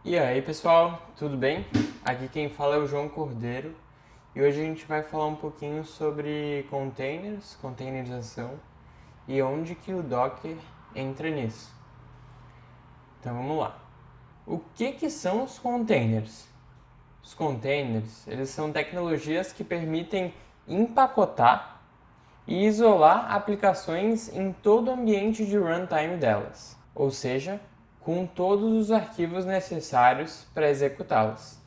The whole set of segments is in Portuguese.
E aí pessoal, tudo bem? Aqui quem fala é o João Cordeiro e hoje a gente vai falar um pouquinho sobre containers, containerização e onde que o Docker entra nisso. Então vamos lá. O que são os containers? Os containers, eles são tecnologias que permitem empacotar e isolar aplicações em todo o ambiente de runtime delas, ou seja, com todos os arquivos necessários para executá-las.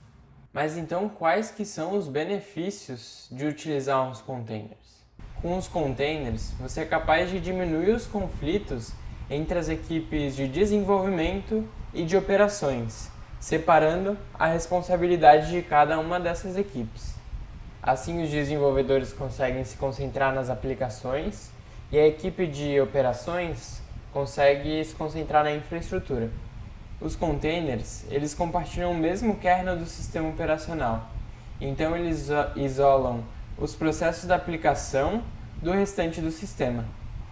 Mas então, quais que são os benefícios de utilizar uns containers? Com os containers, você é capaz de diminuir os conflitos entre as equipes de desenvolvimento e de operações, separando a responsabilidade de cada uma dessas equipes. Assim, os desenvolvedores conseguem se concentrar nas aplicações e a equipe de operações consegue se concentrar na infraestrutura. Os containers, eles compartilham o mesmo kernel do sistema operacional, então eles isolam os processos da aplicação do restante do sistema.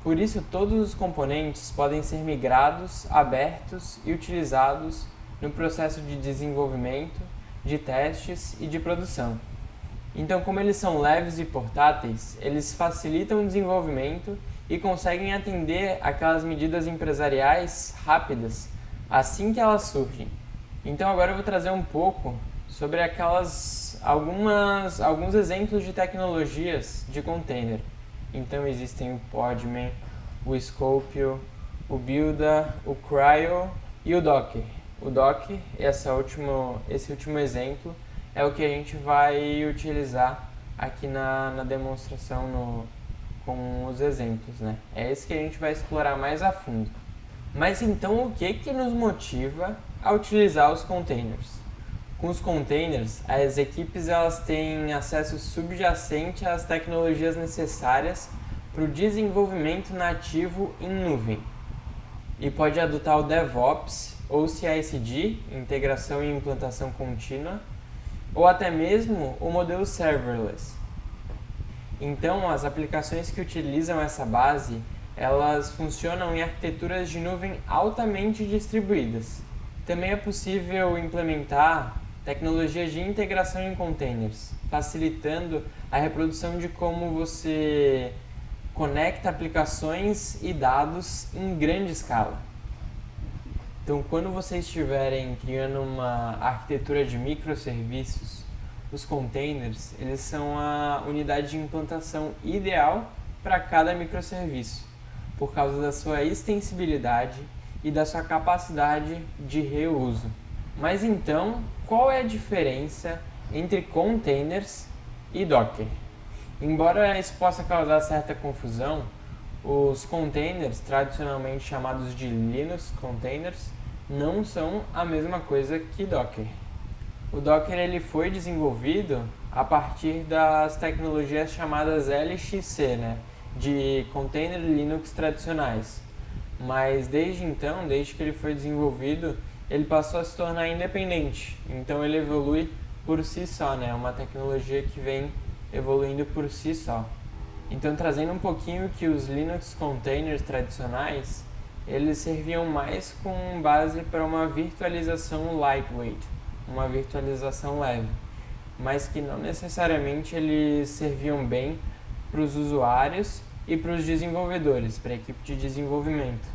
Por isso, todos os componentes podem ser migrados, abertos e utilizados no processo de desenvolvimento, de testes e de produção. Então, como eles são leves e portáteis, eles facilitam o desenvolvimento e conseguem atender aquelas medidas empresariais rápidas assim que elas surgem. Então agora eu vou trazer um pouco sobre alguns exemplos de tecnologias de container. Então existem o Podman, o Scopio, o Buildah, o Cryo e o Docker. O Docker, esse último exemplo, é o que a gente vai utilizar aqui na demonstração com os exemplos, né? É esse que a gente vai explorar mais a fundo. Mas então o que nos motiva a utilizar os containers? Com os containers, as equipes elas têm acesso subjacente às tecnologias necessárias para o desenvolvimento nativo em nuvem. E pode adotar o DevOps ou CI/CD, integração e implantação contínua, ou até mesmo o modelo serverless. Então, as aplicações que utilizam essa base, elas funcionam em arquiteturas de nuvem altamente distribuídas. Também é possível implementar tecnologias de integração em containers, facilitando a reprodução de como você conecta aplicações e dados em grande escala. Então, quando vocês estiverem criando uma arquitetura de microserviços, os containers, eles são a unidade de implantação ideal para cada microserviço, por causa da sua extensibilidade e da sua capacidade de reuso. Mas então, qual é a diferença entre containers e Docker? Embora isso possa causar certa confusão, os containers, tradicionalmente chamados de Linux containers, não são a mesma coisa que Docker. O Docker ele foi desenvolvido a partir das tecnologias chamadas LXC, né, de Container Linux tradicionais. Mas desde então, desde que ele foi desenvolvido, ele passou a se tornar independente. Então ele evolui por si só, né, uma tecnologia que vem evoluindo por si só. Então, trazendo um pouquinho que os Linux containers tradicionais, eles serviam mais com base para uma virtualização lightweight, uma virtualização leve, mas que não necessariamente eles serviam bem para os usuários e para os desenvolvedores, para a equipe de desenvolvimento.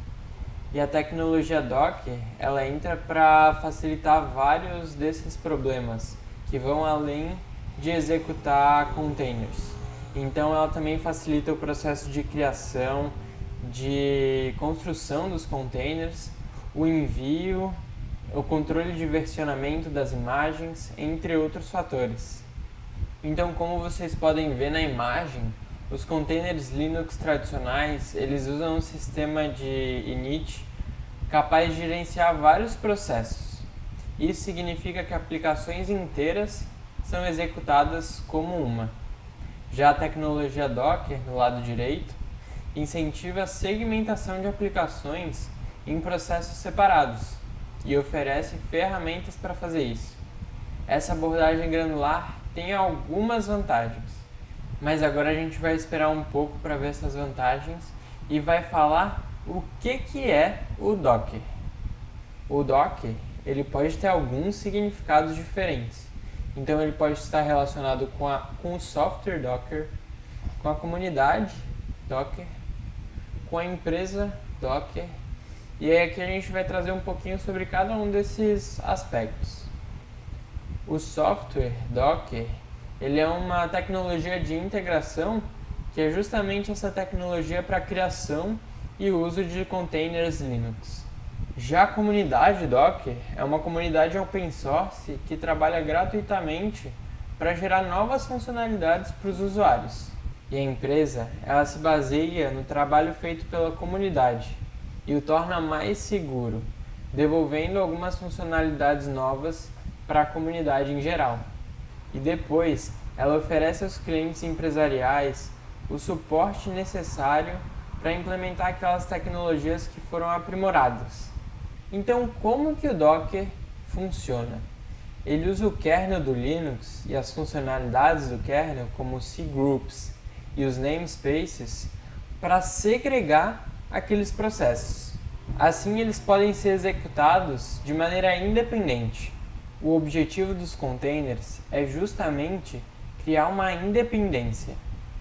E a tecnologia Docker, ela entra para facilitar vários desses problemas, que vão além de executar containers. Então ela também facilita o processo de criação, de construção dos containers, o envio, o controle de versionamento das imagens, entre outros fatores. Então, como vocês podem ver na imagem, os containers Linux tradicionais, eles usam um sistema de init capaz de gerenciar vários processos. Isso significa que aplicações inteiras são executadas como uma. Já a tecnologia Docker, no lado direito, incentiva a segmentação de aplicações em processos separados e oferece ferramentas para fazer isso. Essa abordagem granular tem algumas vantagens, mas agora a gente vai esperar um pouco para ver essas vantagens e vai falar o que é o Docker. O Docker ele pode ter alguns significados diferentes. Então ele pode estar relacionado com o software Docker, com a comunidade Docker, com a empresa Docker. E aí aqui a gente vai trazer um pouquinho sobre cada um desses aspectos. O software Docker, ele é uma tecnologia de integração que é justamente essa tecnologia para a criação e uso de containers Linux. Já a comunidade Docker é uma comunidade open source que trabalha gratuitamente para gerar novas funcionalidades para os usuários. E a empresa, ela se baseia no trabalho feito pela comunidade e o torna mais seguro, devolvendo algumas funcionalidades novas para a comunidade em geral. E depois, ela oferece aos clientes empresariais o suporte necessário para implementar aquelas tecnologias que foram aprimoradas. Então, como que o Docker funciona? Ele usa o kernel do Linux e as funcionalidades do kernel, como os cgroups e os namespaces, para segregar aqueles processos. Assim, eles podem ser executados de maneira independente. O objetivo dos containers é justamente criar uma independência,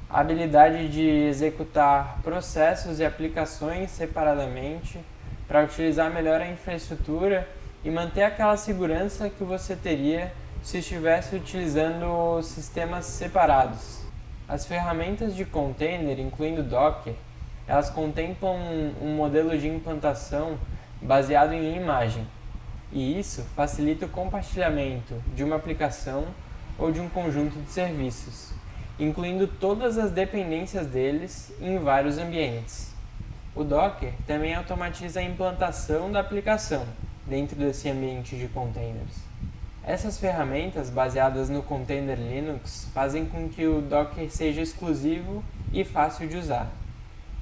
a habilidade de executar processos e aplicações separadamente para utilizar melhor a infraestrutura e manter aquela segurança que você teria se estivesse utilizando sistemas separados. As ferramentas de container, incluindo Docker, elas contemplam um modelo de implantação baseado em imagem, e isso facilita o compartilhamento de uma aplicação ou de um conjunto de serviços, incluindo todas as dependências deles em vários ambientes. O Docker também automatiza a implantação da aplicação dentro desse ambiente de containers. Essas ferramentas baseadas no container Linux fazem com que o Docker seja exclusivo e fácil de usar.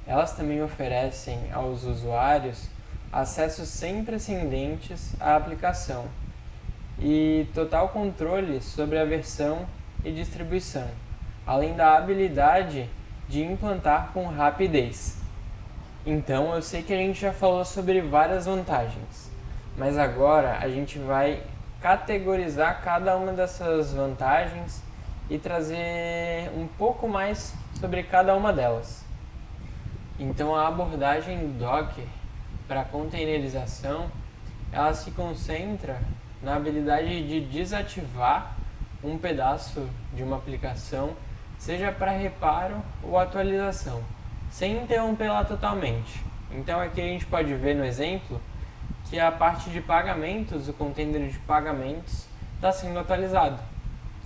Elas também oferecem aos usuários acessos sem precedentes à aplicação e total controle sobre a versão e distribuição, além da habilidade de implantar com rapidez. Então, eu sei que a gente já falou sobre várias vantagens, mas agora a gente vai categorizar cada uma dessas vantagens e trazer um pouco mais sobre cada uma delas. Então, a abordagem do Docker para containerização, ela se concentra na habilidade de desativar um pedaço de uma aplicação, seja para reparo ou atualização, sem interrompê-la totalmente. Então aqui a gente pode ver no exemplo que a parte de pagamentos, o container de pagamentos, está sendo atualizado,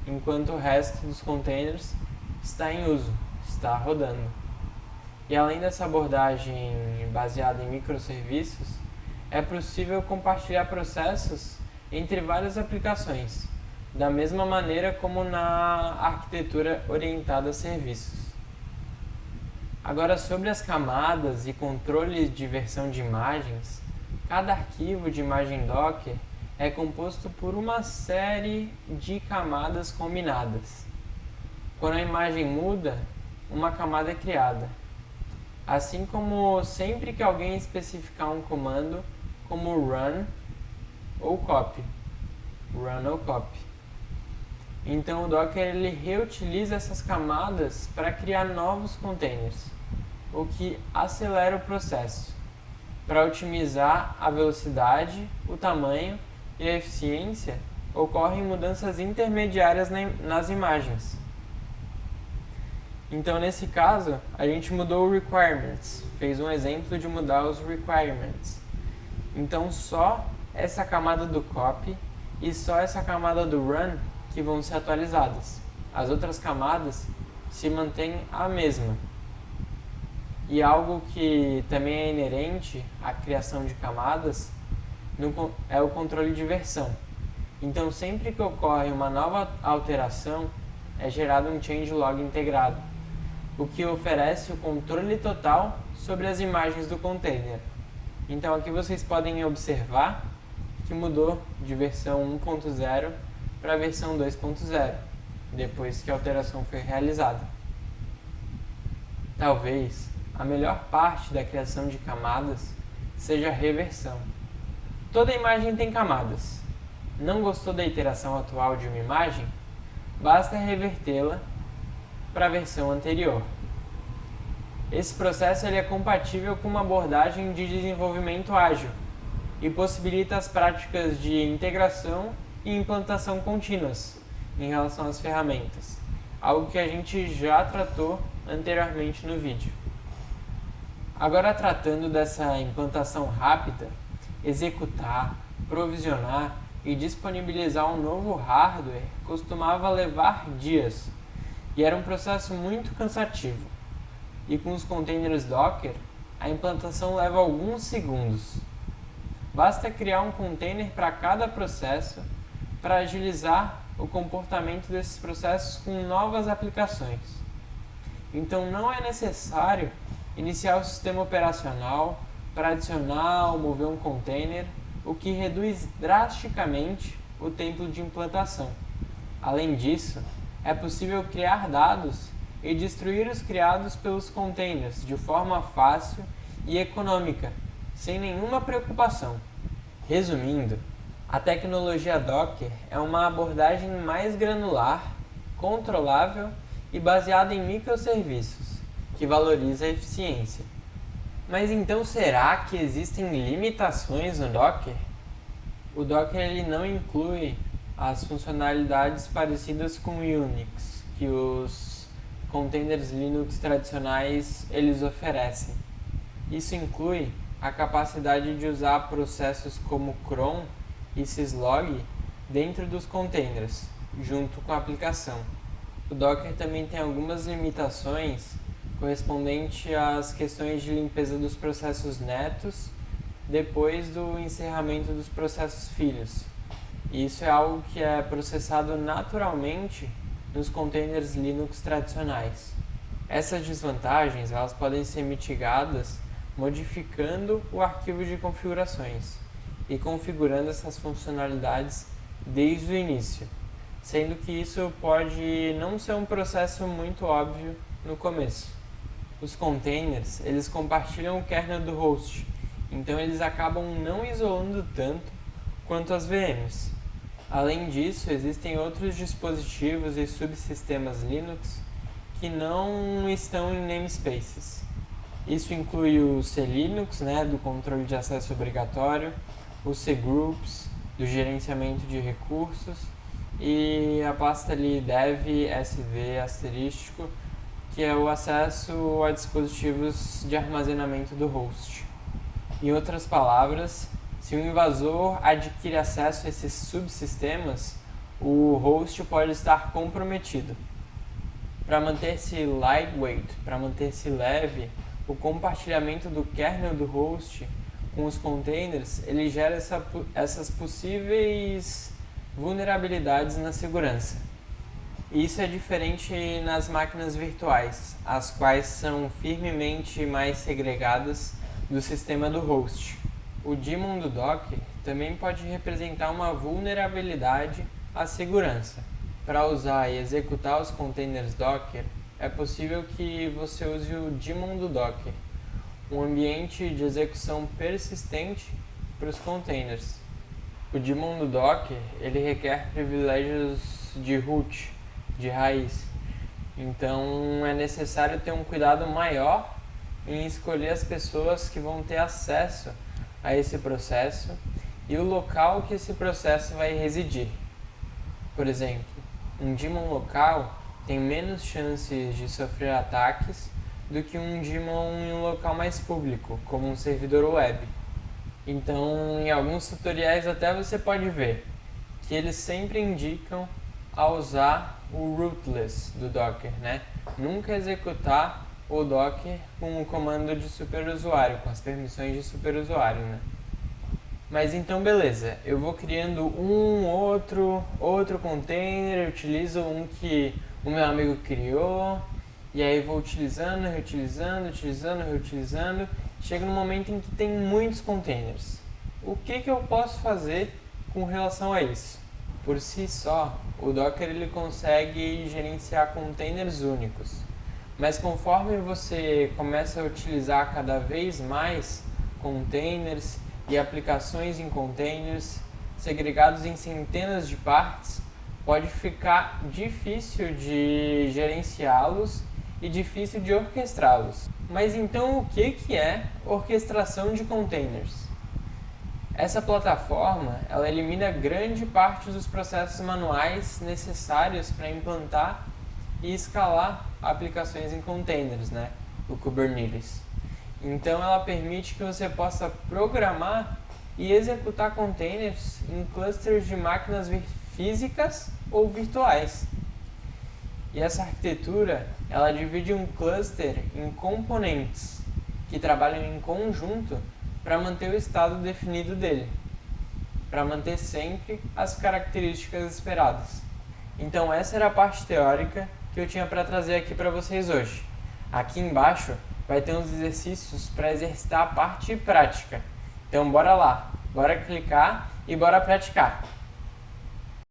enquanto o resto dos containers está em uso, está rodando. E além dessa abordagem baseada em microserviços, é possível compartilhar processos entre várias aplicações, da mesma maneira como na arquitetura orientada a serviços. Agora, sobre as camadas e controle de versão de imagens, cada arquivo de imagem Docker é composto por uma série de camadas combinadas. Quando a imagem muda, uma camada é criada. Assim como sempre que alguém especificar um comando como run ou copy. Então o Docker ele reutiliza essas camadas para criar novos containers, o que acelera o processo, para otimizar a velocidade, o tamanho e a eficiência. Ocorrem mudanças intermediárias nas imagens. Então, nesse caso, a gente mudou o requirements, fez um exemplo de mudar os requirements. Então, só essa camada do copy e só essa camada do run que vão ser atualizadas. As outras camadas se mantêm a mesma. E algo que também é inerente à criação de camadas é o controle de versão. Então, sempre que ocorre uma nova alteração, é gerado um changelog integrado, o que oferece o controle total sobre as imagens do container. Então aqui vocês podem observar que mudou de versão 1.0 para a versão 2.0, depois que a alteração foi realizada. Talvez a melhor parte da criação de camadas seja a reversão. Toda imagem tem camadas. Não gostou da iteração atual de uma imagem? Basta revertê-la para a versão anterior. Esse processo ele é compatível com uma abordagem de desenvolvimento ágil e possibilita as práticas de integração e implantação contínuas em relação às ferramentas, algo que a gente já tratou anteriormente no vídeo. Agora, tratando dessa implantação rápida, executar, provisionar e disponibilizar um novo hardware costumava levar dias e era um processo muito cansativo. E com os containers Docker, a implantação leva alguns segundos. Basta criar um container para cada processo para agilizar o comportamento desses processos com novas aplicações. Então não é necessário iniciar o sistema operacional para adicionar ou mover um container, o que reduz drasticamente o tempo de implantação. Além disso, é possível criar dados e destruir os criados pelos containers de forma fácil e econômica, sem nenhuma preocupação. Resumindo, a tecnologia Docker é uma abordagem mais granular, controlável e baseada em microserviços, que valoriza a eficiência. Mas então será que existem limitações no Docker? O Docker ele não inclui as funcionalidades parecidas com o Unix, que os containers Linux tradicionais eles oferecem. Isso inclui a capacidade de usar processos como cron e syslog dentro dos containers, junto com a aplicação. O Docker também tem algumas limitações correspondente às questões de limpeza dos processos netos depois do encerramento dos processos filhos. Isso é algo que é processado naturalmente nos containers Linux tradicionais. Essas desvantagens elas podem ser mitigadas modificando o arquivo de configurações e configurando essas funcionalidades desde o início, sendo que isso pode não ser um processo muito óbvio no começo. Os containers, eles compartilham o kernel do host, então eles acabam não isolando tanto quanto as VMs. Além disso, existem outros dispositivos e subsistemas Linux que não estão em namespaces. Isso inclui o cLinux, do controle de acesso obrigatório, o cgroups, do gerenciamento de recursos, e a pasta ali dev sd*, que é o acesso a dispositivos de armazenamento do host. Em outras palavras, se um invasor adquire acesso a esses subsistemas, o host pode estar comprometido. Para manter-se lightweight, para manter-se leve, o compartilhamento do kernel do host com os containers, ele gera essas possíveis vulnerabilidades na segurança. Isso é diferente nas máquinas virtuais, as quais são firmemente mais segregadas do sistema do host. O daemon do Docker também pode representar uma vulnerabilidade à segurança. Para usar e executar os containers Docker, é possível que você use o daemon do Docker, um ambiente de execução persistente para os containers. O daemon do Docker ele requer privilégios de root, de raiz, então é necessário ter um cuidado maior em escolher as pessoas que vão ter acesso a esse processo e o local que esse processo vai residir. Por exemplo, um daemon local tem menos chances de sofrer ataques do que um daemon em um local mais público, como um servidor web. Então, em alguns tutoriais até você pode ver que eles sempre indicam a usar o rootless do Docker, Nunca executar o Docker com o comando de superusuário, com as permissões de superusuário, Mas então beleza, eu vou criando outro container, eu utilizo um que o meu amigo criou, e aí vou utilizando, reutilizando, chega no momento em que tem muitos containers. O que eu posso fazer com relação a isso? Por si só, o Docker ele consegue gerenciar containers únicos, mas conforme você começa a utilizar cada vez mais containers e aplicações em containers segregados em centenas de partes, pode ficar difícil de gerenciá-los e difícil de orquestrá-los. Mas então o que é orquestração de containers? Essa plataforma ela elimina grande parte dos processos manuais necessários para implantar e escalar aplicações em containers, o Kubernetes. Então ela permite que você possa programar e executar containers em clusters de máquinas físicas ou virtuais. E essa arquitetura ela divide um cluster em componentes que trabalham em conjunto para manter o estado definido dele, para manter sempre as características esperadas. Então essa era a parte teórica que eu tinha para trazer aqui para vocês hoje. Aqui embaixo vai ter uns exercícios para exercitar a parte prática. Então bora lá, bora clicar e bora praticar.